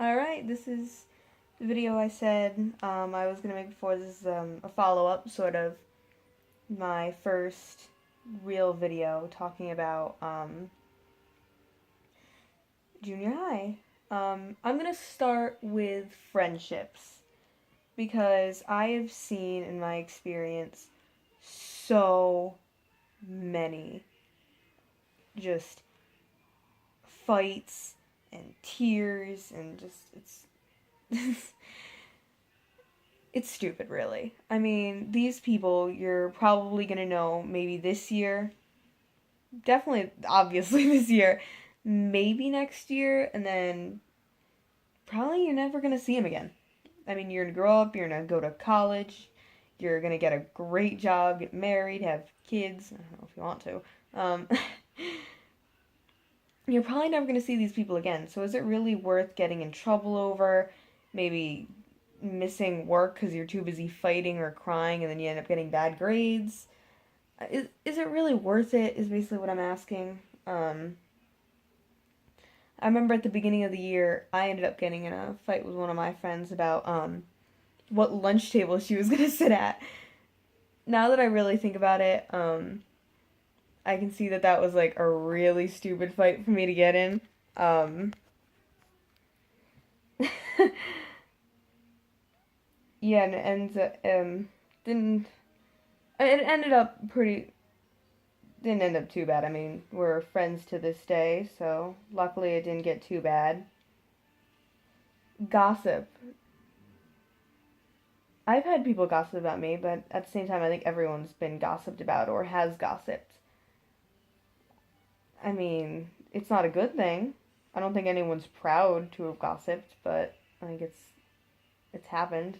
Alright, this is the video I said I was going to make before. This is a follow-up, sort of, my first real video talking about junior high. I'm going to start with friendships because I have seen in my experience so many just fights and tears and just it's stupid, really. I mean, these people you're probably gonna know maybe this year, definitely, obviously this year, maybe next year, and then probably you're never gonna see them again. I mean, you're gonna grow up, you're gonna go to college, you're gonna get a great job, get married, have kids. I don't know if you want to. Um, you're probably never gonna see these people again. So is it really worth getting in trouble over? Maybe missing work because you're too busy fighting or crying and then you end up getting bad grades. Is it really worth it is basically what I'm asking. I remember at the beginning of the year I ended up getting in a fight with one of my friends about what lunch table she was going to sit at. Now that I really think about it, I can see that that was like a really stupid fight for me to get in. Um, yeah, and didn't it ended up pretty didn't end up too bad. I mean, we're friends to this day, so luckily it didn't get too bad. Gossip. I've had people gossip about me, but at the same time, I think everyone's been gossiped about or has gossiped. I mean, it's not a good thing. I don't think anyone's proud to have gossiped, but I think it's happened.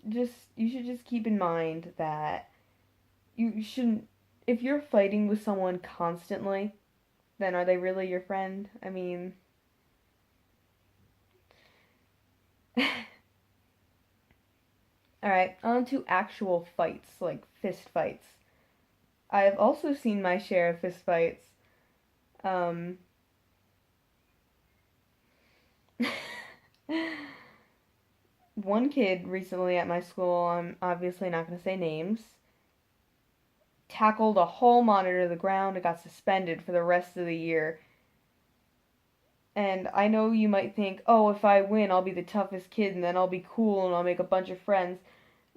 Just you should just keep in mind that you shouldn't if you're fighting with someone constantly, then are they really your friend? I mean, all right, on to actual fights, like fist fights. I've also seen my share of fist fights. Um, one kid recently at my school, I'm obviously not going to say names, tackled a hall monitor to the ground and got suspended for the rest of the year. And I know you might think, oh, if I win, I'll be the toughest kid and then I'll be cool and I'll make a bunch of friends.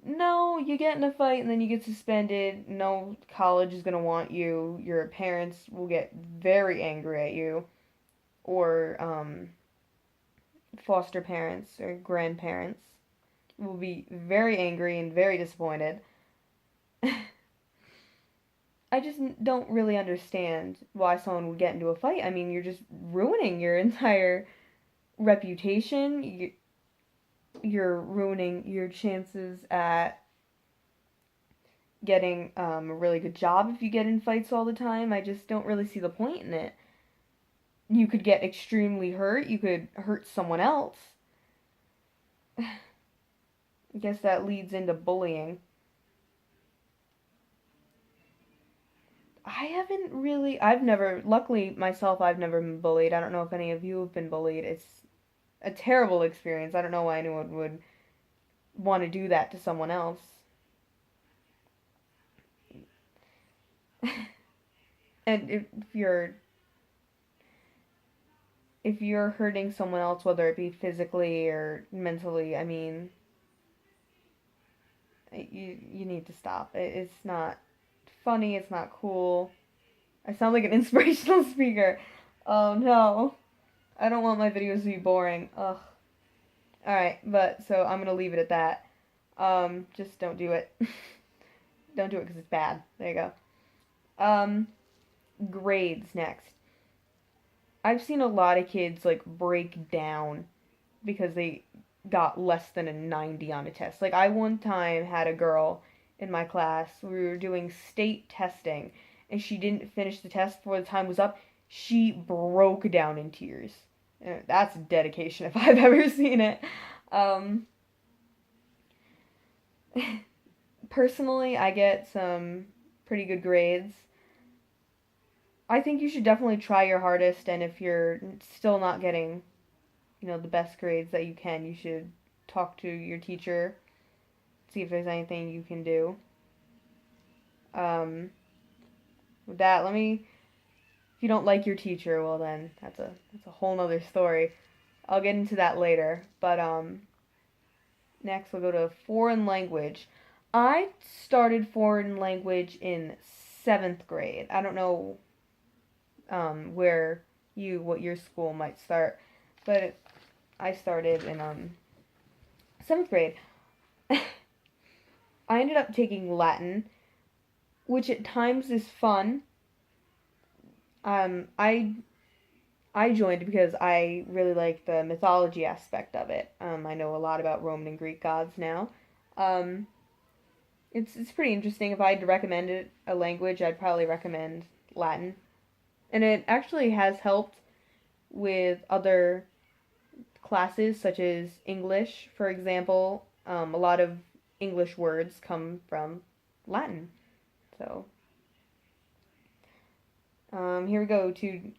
No, you get in a fight and then you get suspended. No college is going to want you. Your parents will get very angry at you. Or foster parents or grandparents will be very angry and very disappointed. I just don't really understand why someone would get into a fight. I mean, you're just ruining your entire reputation. You're ruining your chances at getting a really good job if you get in fights all the time. I just don't really see the point in it. You could get extremely hurt. You could hurt someone else. I guess that leads into bullying. I haven't really, I've never, luckily myself, I've never been bullied. I don't know if any of you have been bullied. It's a terrible experience. I don't know why anyone would want to do that to someone else. And if you're hurting someone else, whether it be physically or mentally, I mean, you need to stop. It's not funny. It's not cool. I sound like an inspirational speaker. Oh no. I don't want my videos to be boring. Ugh. Alright, but so I'm gonna leave it at that. Just don't do it. Don't do it because it's bad. There you go. Grades next. I've seen a lot of kids like break down because they got less than a 90 on a test. Like I one time had a girl in my class, we were doing state testing and she didn't finish the test before the time was up. She broke down in tears. That's dedication if I've ever seen it. Um, personally, I get some pretty good grades. I think you should definitely try your hardest, and if you're still not getting, the best grades that you can, you should talk to your teacher, see if there's anything you can do. Um, with that, if you don't like your teacher, well then that's a whole nother story. I'll get into that later. But next we'll go to foreign language. I started foreign language in seventh grade. I don't know what your school might start, but I started in seventh grade. I ended up taking Latin, which at times is fun. I joined because I really like the mythology aspect of it. I know a lot about Roman and Greek gods now. Um, it's pretty interesting. If I had to recommend a language, I'd probably recommend Latin, and it actually has helped with other classes such as English, for example. A lot of English words come from Latin. So here we go to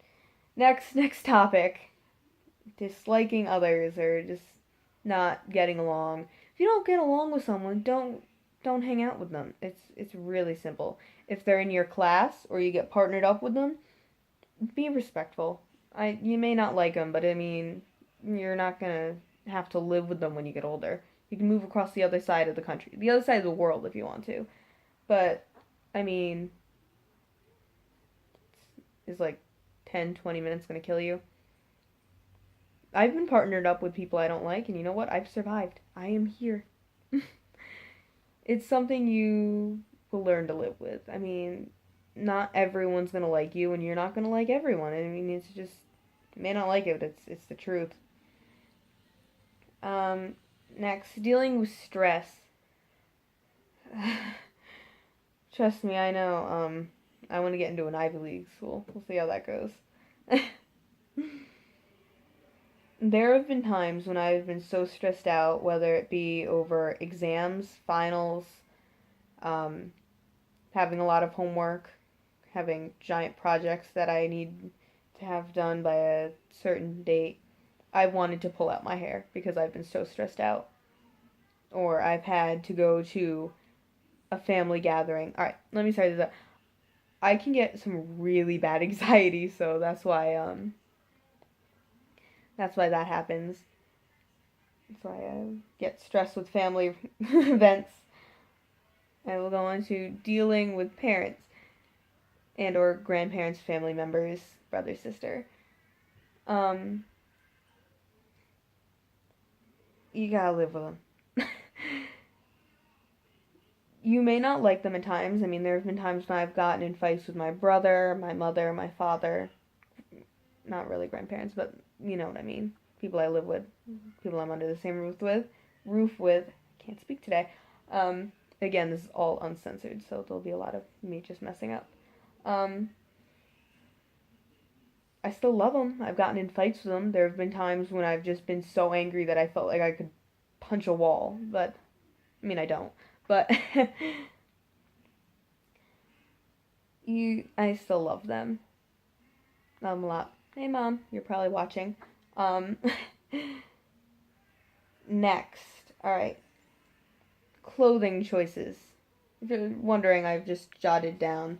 next topic. Disliking others or just not getting along. If you don't get along with someone, don't hang out with them. It's really simple. If they're in your class or you get partnered up with them, be respectful. You may not like them, but I mean, you're not gonna have to live with them when you get older. You can move across the other side of the country, the other side of the world if you want to. But I mean, is like 10, 20 minutes gonna kill you? I've been partnered up with people I don't like, and you know what? I've survived. I am here. It's something you will learn to live with. I mean, not everyone's gonna like you, and you're not gonna like everyone. I mean, it's just you may not like it, but it's the truth. Um, next, dealing with stress. Trust me, I know. I want to get into an Ivy League school. We'll see how that goes. There have been times when I've been so stressed out, whether it be over exams, finals, um, having a lot of homework, having giant projects that I need to have done by a certain date. I wanted to pull out my hair because I've been so stressed out. Or I've had to go to a family gathering. Alright, let me start this up. I can get some really bad anxiety, so that's why that happens. That's why I get stressed with family events. I will go on to dealing with parents and or grandparents, family members, brother, sister. Um, you gotta live with them. You may not like them at times. I mean, there have been times when I've gotten in fights with my brother, my mother, my father. Not really grandparents, but you know what I mean. People I live with, people I'm under the same roof with. Can't speak today. Again, this is all uncensored, so there'll be a lot of me just messing up. Um, I still love them. I've gotten in fights with them. There have been times when I've just been so angry that I felt like I could punch a wall, but I mean I don't. But I still love them. A lot. Hey mom, you're probably watching. Um, next, all right, clothing choices. If you're wondering, I've just jotted down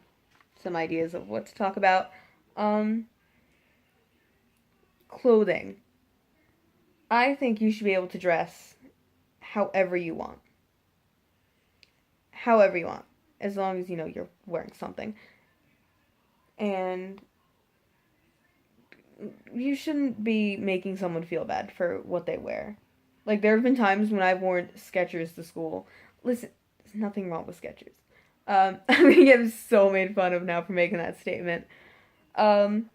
some ideas of what to talk about. Um, Clothing. I think you should be able to dress however you want. However you want. As long as you know you're wearing something. And you shouldn't be making someone feel bad for what they wear. Like, there have been times when I've worn Skechers to school. Listen, there's nothing wrong with Skechers. I'm gonna get so made fun of now for making that statement. Um,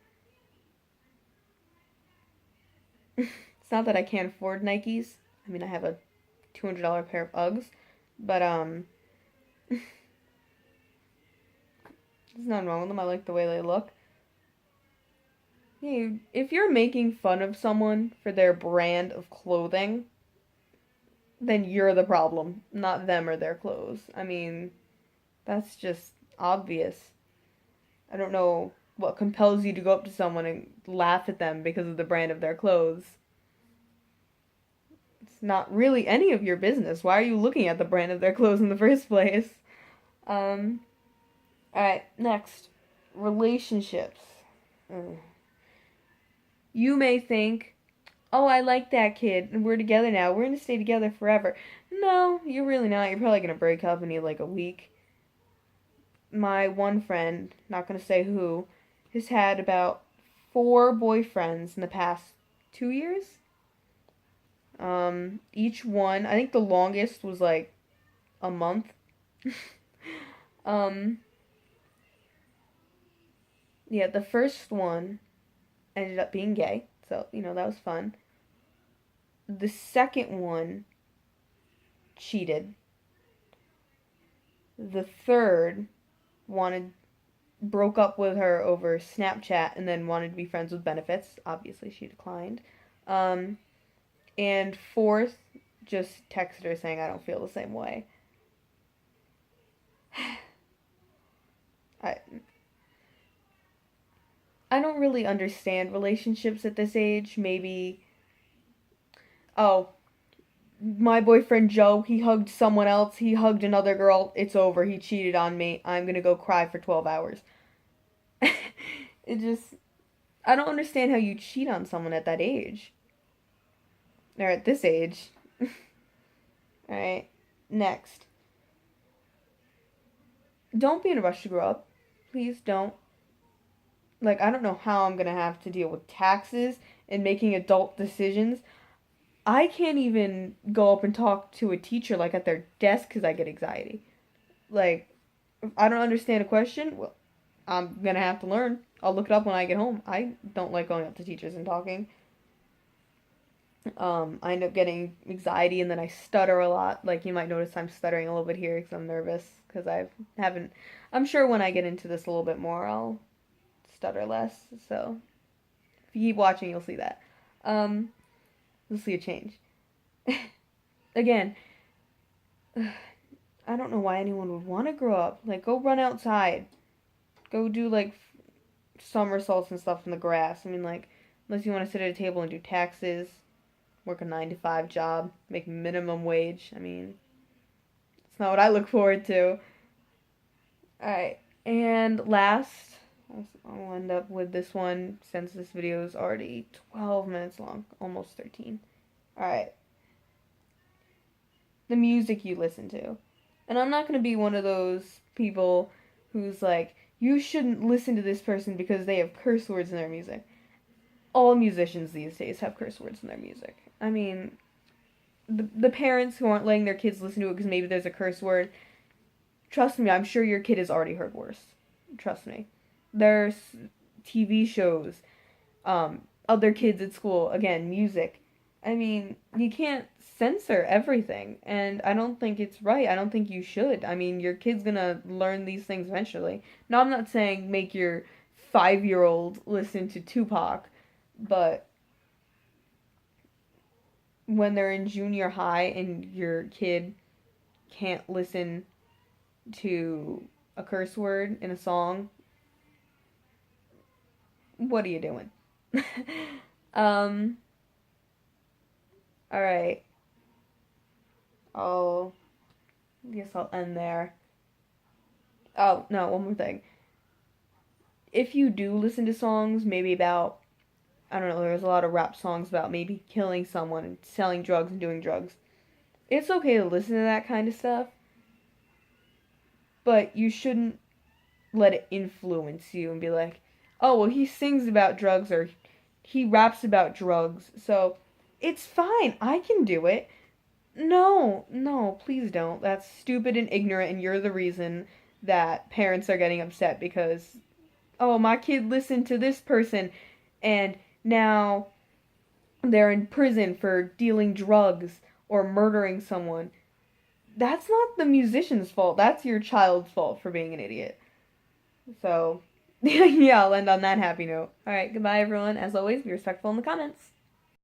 it's not that I can't afford Nikes. I mean, I have a $200 pair of Uggs, but there's nothing wrong with them. I like the way they look. Hey, if you're making fun of someone for their brand of clothing, then you're the problem, not them or their clothes. I mean, that's just obvious. I don't know. what compels you to go up to someone and laugh at them because of the brand of their clothes. It's not really any of your business. Why are you looking at the brand of their clothes in the first place? Um, alright, next. Relationships. Mm. You may think, oh, I like that kid, and we're together now. We're gonna stay together forever. No, you're really not. You're probably gonna break up in like a week. My one friend, not gonna say who, has had about 4 boyfriends in the past 2 years. Each one, I think the longest was like a month. um, yeah, the first one ended up being gay, so that was fun. The second one cheated. The third wanted broke up with her over Snapchat and then wanted to be friends with benefits. Obviously, she declined. Um, and fourth, just texted her saying I don't feel the same way. I I don't really understand relationships at this age. Maybe, oh, my boyfriend Joe, he hugged someone else. He hugged another girl. It's over. He cheated on me. I'm going to go cry for 12 hours. It just I don't understand how you cheat on someone at that age. Or at this age. Alright, next. Don't be in a rush to grow up. Please don't. Like, I don't know how I'm gonna have to deal with taxes and making adult decisions. I can't even go up and talk to a teacher, like, at their desk because I get anxiety. Like, if I don't understand a question, well, I'm gonna have to learn. I'll look it up when I get home. I don't like going up to teachers and talking. I end up getting anxiety and then I stutter a lot. Like you might notice I'm stuttering a little bit here because I'm nervous because I haven't. I'm sure when I get into this a little bit more, I'll stutter less. So if you keep watching, you'll see that. Um, you'll see a change. Again, I don't know why anyone would want to grow up. Like go run outside, go do like somersaults and stuff in the grass. I mean, like unless you want to sit at a table and do taxes, work a 9 to 5 job, make minimum wage. I mean, it's not what I look forward to. Alright, and last, I'll end up with this one since this video is already 12 minutes long, almost 13. Alright, the music you listen to. And I'm not going to be one of those people who's like, you shouldn't listen to this person because they have curse words in their music. All musicians these days have curse words in their music. I mean, the parents who aren't letting their kids listen to it because maybe there's a curse word, trust me, I'm sure your kid has already heard worse. Trust me. There's TV shows, other kids at school, again, music. I mean, you can't censor everything, and I don't think it's right. I don't think you should. I mean, your kid's gonna learn these things eventually. Now, I'm not saying make your 5-year-old listen to Tupac, but when they're in junior high and your kid can't listen to a curse word in a song, what are you doing? um, alright. Guess I'll end there. Oh, no, one more thing. If you do listen to songs, maybe about, I don't know, there's a lot of rap songs about maybe killing someone and selling drugs and doing drugs. It's okay to listen to that kind of stuff, but you shouldn't let it influence you and be like, oh, well, he sings about drugs or he raps about drugs, so it's fine. I can do it. No, no, please don't. That's stupid and ignorant, and you're the reason that parents are getting upset because, oh, my kid listened to this person and now they're in prison for dealing drugs or murdering someone. That's not the musician's fault. That's your child's fault for being an idiot. So, yeah, I'll end on that happy note. Alright, goodbye everyone. As always, be respectful in the comments.